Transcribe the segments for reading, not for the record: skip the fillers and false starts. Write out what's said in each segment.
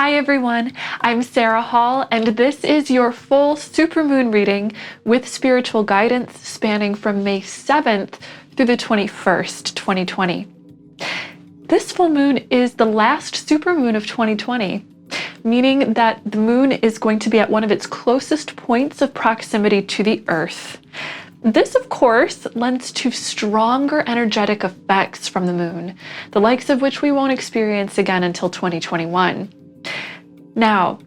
Hi everyone, I'm Sarah Hall, and this is your full supermoon reading with spiritual guidance spanning from May 7th through the 21st, 2020. This full moon is the last supermoon of 2020, meaning that the moon is going to be at one of its closest points of proximity to the Earth. This, of course, lends to stronger energetic effects from the moon, the likes of which we won't experience again until 2021. Now,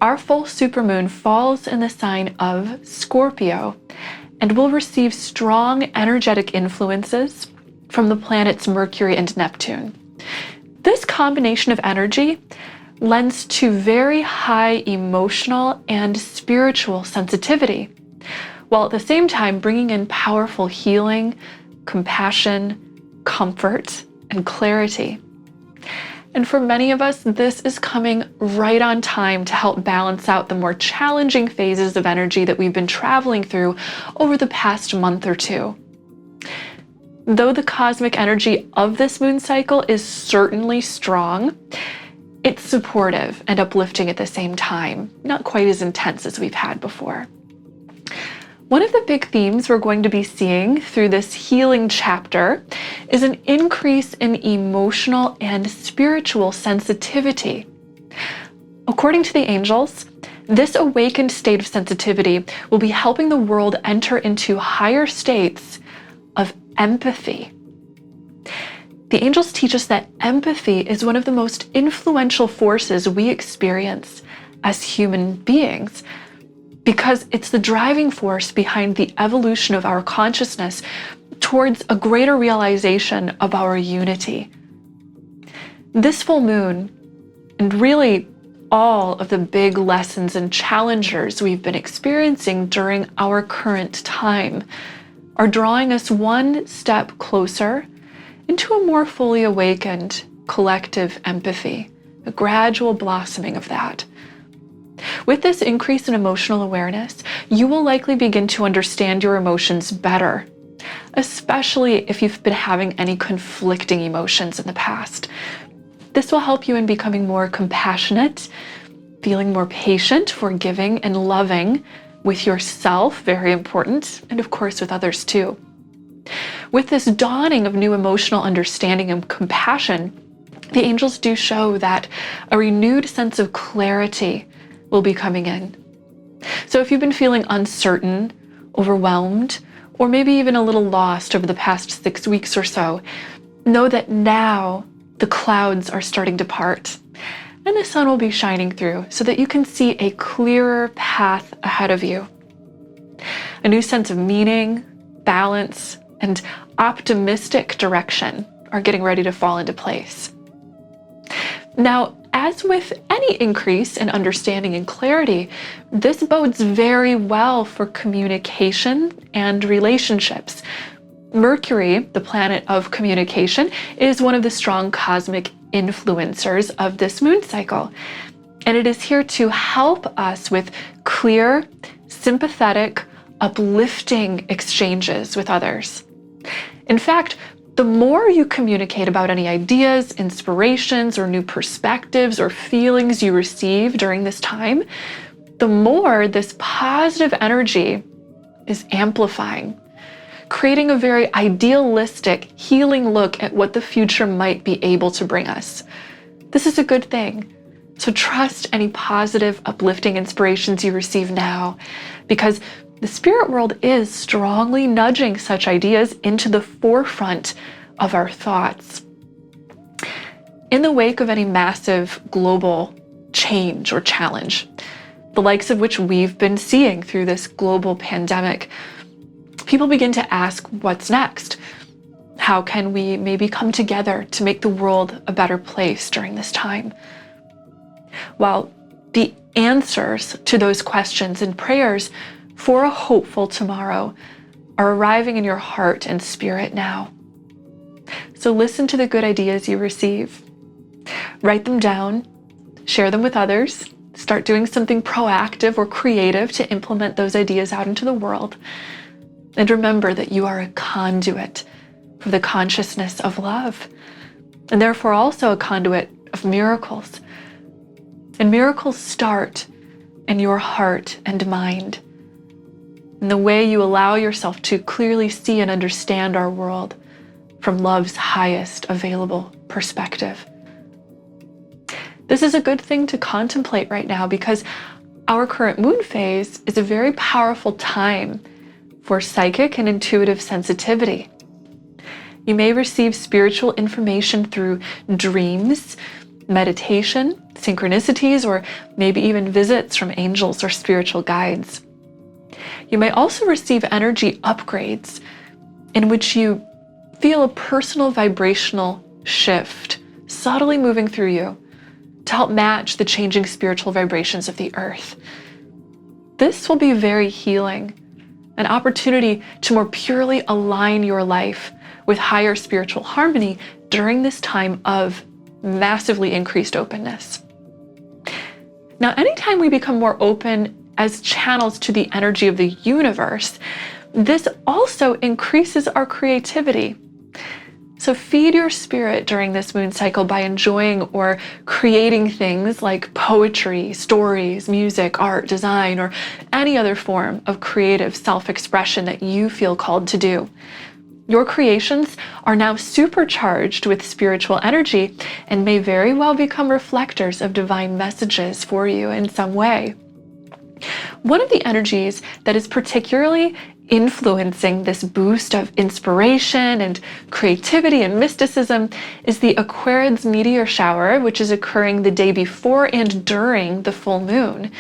our full supermoon falls in the sign of Scorpio and will receive strong energetic influences from the planets Mercury and Neptune. This combination of energy lends to very high emotional and spiritual sensitivity, while at the same time bringing in powerful healing, compassion, comfort, and clarity. And for many of us, this is coming right on time to help balance out the more challenging phases of energy that we've been traveling through over the past month or two. Though the cosmic energy of this moon cycle is certainly strong, it's supportive and uplifting at the same time, not quite as intense as we've had before. One of the big themes we're going to be seeing through this healing chapter is an increase in emotional and spiritual sensitivity. According to the angels, this awakened state of sensitivity will be helping the world enter into higher states of empathy. The angels teach us that empathy is one of the most influential forces we experience as human beings, because it's the driving force behind the evolution of our consciousness towards a greater realization of our unity. This full moon, and really all of the big lessons and challengers we've been experiencing during our current time, are drawing us one step closer into a more fully awakened collective empathy, a gradual blossoming of that. With this increase in emotional awareness, you will likely begin to understand your emotions better, especially if you've been having any conflicting emotions in the past. This will help you in becoming more compassionate, feeling more patient, forgiving, and loving with yourself, very important, and of course with others too. With this dawning of new emotional understanding and compassion, the angels do show that a renewed sense of clarity will be coming in. So if you've been feeling uncertain, overwhelmed, or maybe even a little lost over the past 6 weeks or so, know that now the clouds are starting to part and the sun will be shining through so that you can see a clearer path ahead of you. A new sense of meaning, balance, and optimistic direction are getting ready to fall into place. Now, as with any increase in understanding and clarity, this bodes very well for communication and relationships. Mercury, the planet of communication, is one of the strong cosmic influencers of this moon cycle. And it is here to help us with clear, sympathetic, uplifting exchanges with others. In fact, the more you communicate about any ideas, inspirations, or new perspectives or feelings you receive during this time, the more this positive energy is amplifying, creating a very idealistic, healing look at what the future might be able to bring us. This is a good thing. So trust any positive, uplifting inspirations you receive now, because the spirit world is strongly nudging such ideas into the forefront of our thoughts. In the wake of any massive global change or challenge, the likes of which we've been seeing through this global pandemic, people begin to ask, what's next? How can we maybe come together to make the world a better place during this time? Well, the answers to those questions and prayers for a hopeful tomorrow are arriving in your heart and spirit now. So listen to the good ideas you receive. Write them down, share them with others, start doing something proactive or creative to implement those ideas out into the world. And remember that you are a conduit for the consciousness of love, and therefore also a conduit of miracles. And miracles start in your heart and mind, in the way you allow yourself to clearly see and understand our world from love's highest available perspective. This is a good thing to contemplate right now because our current moon phase is a very powerful time for psychic and intuitive sensitivity. You may receive spiritual information through dreams, meditation, synchronicities, or maybe even visits from angels or spiritual guides. You may also receive energy upgrades in which you feel a personal vibrational shift subtly moving through you to help match the changing spiritual vibrations of the earth. This will be very healing, an opportunity to more purely align your life with higher spiritual harmony during this time of massively increased openness. Now, anytime we become more open as channels to the energy of the universe, this also increases our creativity. So feed your spirit during this moon cycle by enjoying or creating things like poetry, stories, music, art, design, or any other form of creative self-expression that you feel called to do. Your creations are now supercharged with spiritual energy and may very well become reflectors of divine messages for you in some way. One of the energies that is particularly influencing this boost of inspiration and creativity and mysticism is the Aquarians meteor shower, which is occurring the day before and during the full moon.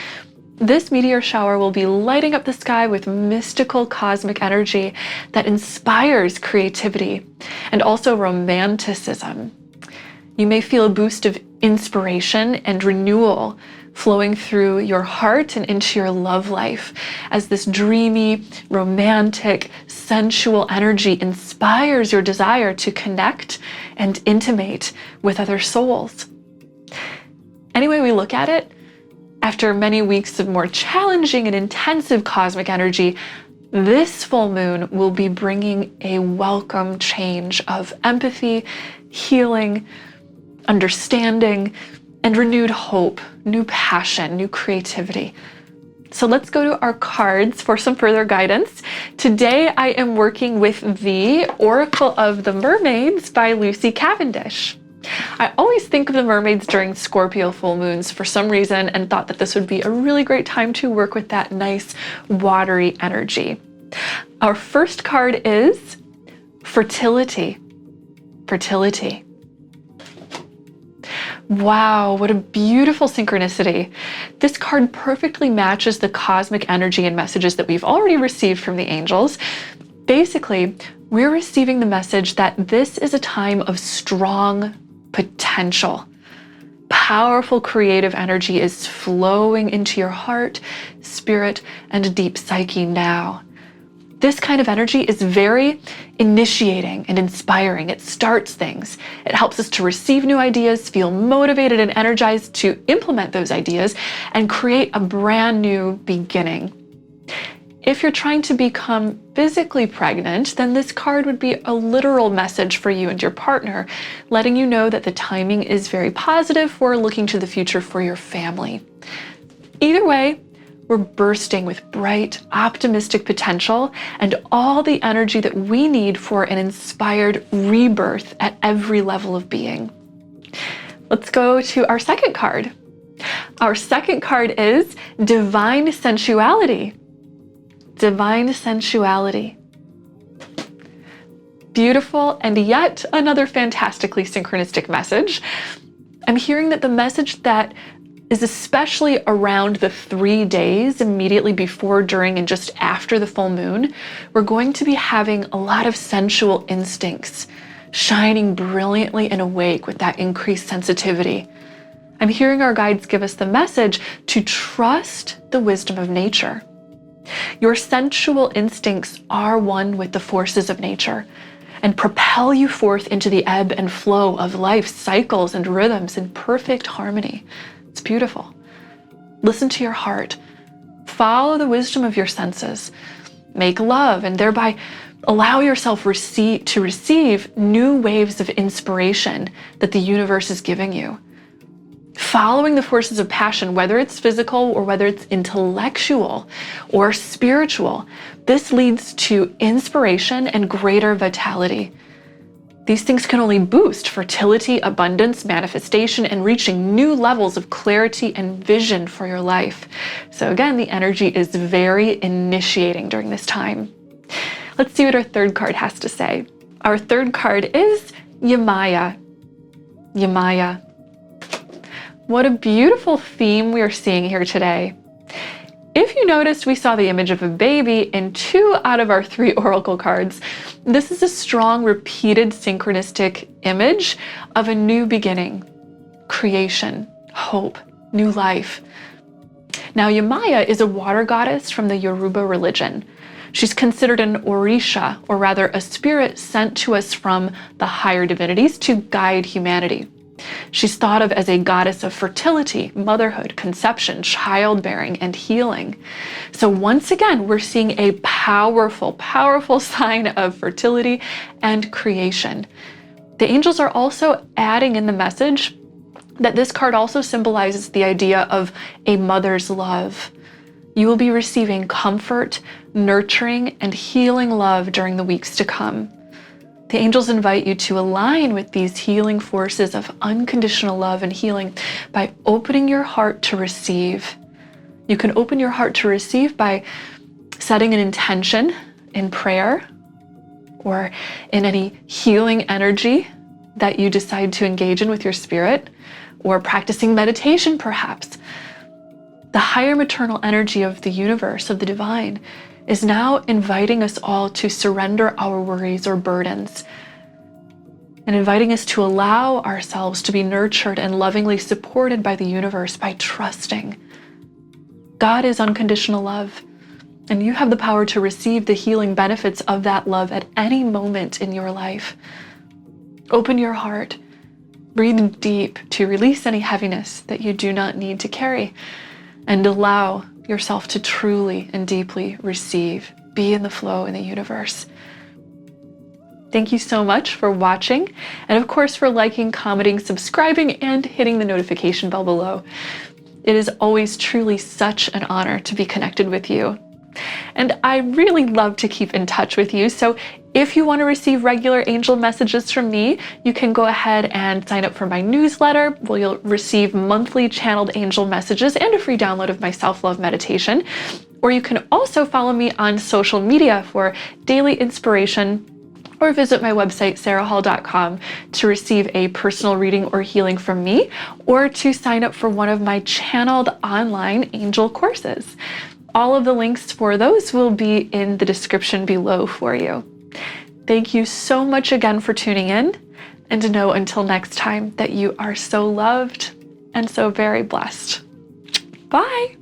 This meteor shower will be lighting up the sky with mystical cosmic energy that inspires creativity and also romanticism. You may feel a boost of inspiration and renewal flowing through your heart and into your love life as this dreamy, romantic, sensual energy inspires your desire to connect and intimate with other souls. Any way we look at it, after many weeks of more challenging and intensive cosmic energy, this full moon will be bringing a welcome change of empathy, healing, understanding, and renewed hope, new passion, new creativity. So let's go to our cards for some further guidance. Today I am working with the Oracle of the Mermaids by Lucy Cavendish. I always think of the mermaids during Scorpio full moons for some reason and thought that this would be a really great time to work with that nice watery energy. Our first card is Fertility. Fertility. Wow, what a beautiful synchronicity. This card perfectly matches the cosmic energy and messages that we've already received from the angels. Basically, we're receiving the message that this is a time of strong potential. Powerful creative energy is flowing into your heart, spirit, and deep psyche now. This kind of energy is very initiating and inspiring. It starts things. It helps us to receive new ideas, feel motivated and energized to implement those ideas, and create a brand new beginning. If you're trying to become physically pregnant, then this card would be a literal message for you and your partner, letting you know that the timing is very positive for looking to the future for your family. Either way, we're bursting with bright, optimistic potential and all the energy that we need for an inspired rebirth at every level of being. Let's go to our second card. Our second card is Divine Sensuality. Divine Sensuality. Beautiful and yet another fantastically synchronistic message. I'm hearing that the message that is especially around the 3 days immediately before, during, and just after the full moon, we're going to be having a lot of sensual instincts shining brilliantly and awake with that increased sensitivity. I'm hearing our guides give us the message to trust the wisdom of nature. Your sensual instincts are one with the forces of nature and propel you forth into the ebb and flow of life's cycles and rhythms in perfect harmony. It's beautiful. Listen to your heart. Follow the wisdom of your senses. Make love and thereby allow yourself to receive new waves of inspiration that the universe is giving you. following the forces of passion, whether it's physical or whether it's intellectual or spiritual. This leads to inspiration and greater vitality. These things can only boost fertility, abundance, manifestation, and reaching new levels of clarity and vision for your life. So again, the energy is very initiating during this time. Let's see what our third card has to say. Our third card is Yemaya. Yemaya. What a beautiful theme we are seeing here today. If you noticed, we saw the image of a baby in 2 out of our 3 oracle cards. This is a strong, repeated, synchronistic image of a new beginning, creation, hope, new life. Now, Yemaya is a water goddess from the Yoruba religion. She's considered an orisha, or rather a spirit sent to us from the higher divinities to guide humanity. She's thought of as a goddess of fertility, motherhood, conception, childbearing, and healing. So once again, we're seeing a powerful, powerful sign of fertility and creation. The angels are also adding in the message that this card also symbolizes the idea of a mother's love. You will be receiving comfort, nurturing, and healing love during the weeks to come. The angels invite you to align with these healing forces of unconditional love and healing by opening your heart to receive. You can open your heart to receive by setting an intention in prayer or in any healing energy that you decide to engage in with your spirit, or practicing meditation perhaps. The higher maternal energy of the universe, of the divine, is now inviting us all to surrender our worries or burdens and inviting us to allow ourselves to be nurtured and lovingly supported by the universe by trusting. God is unconditional love, and you have the power to receive the healing benefits of that love at any moment in your life. Open your heart, breathe deep to release any heaviness that you do not need to carry, and allow yourself to truly and deeply receive, be in the flow in the universe. Thank you so much for watching, and of course for liking, commenting, subscribing, and hitting the notification bell below. It is always truly such an honor to be connected with you. And I really love to keep in touch with you, so if you want to receive regular angel messages from me, you can go ahead and sign up for my newsletter, where you'll receive monthly channeled angel messages and a free download of my self-love meditation. Or you can also follow me on social media for daily inspiration, or visit my website, sarahhall.com, to receive a personal reading or healing from me, or to sign up for one of my channeled online angel courses. All of the links for those will be in the description below for you. Thank you so much again for tuning in, and know until next time that you are so loved and so very blessed. Bye.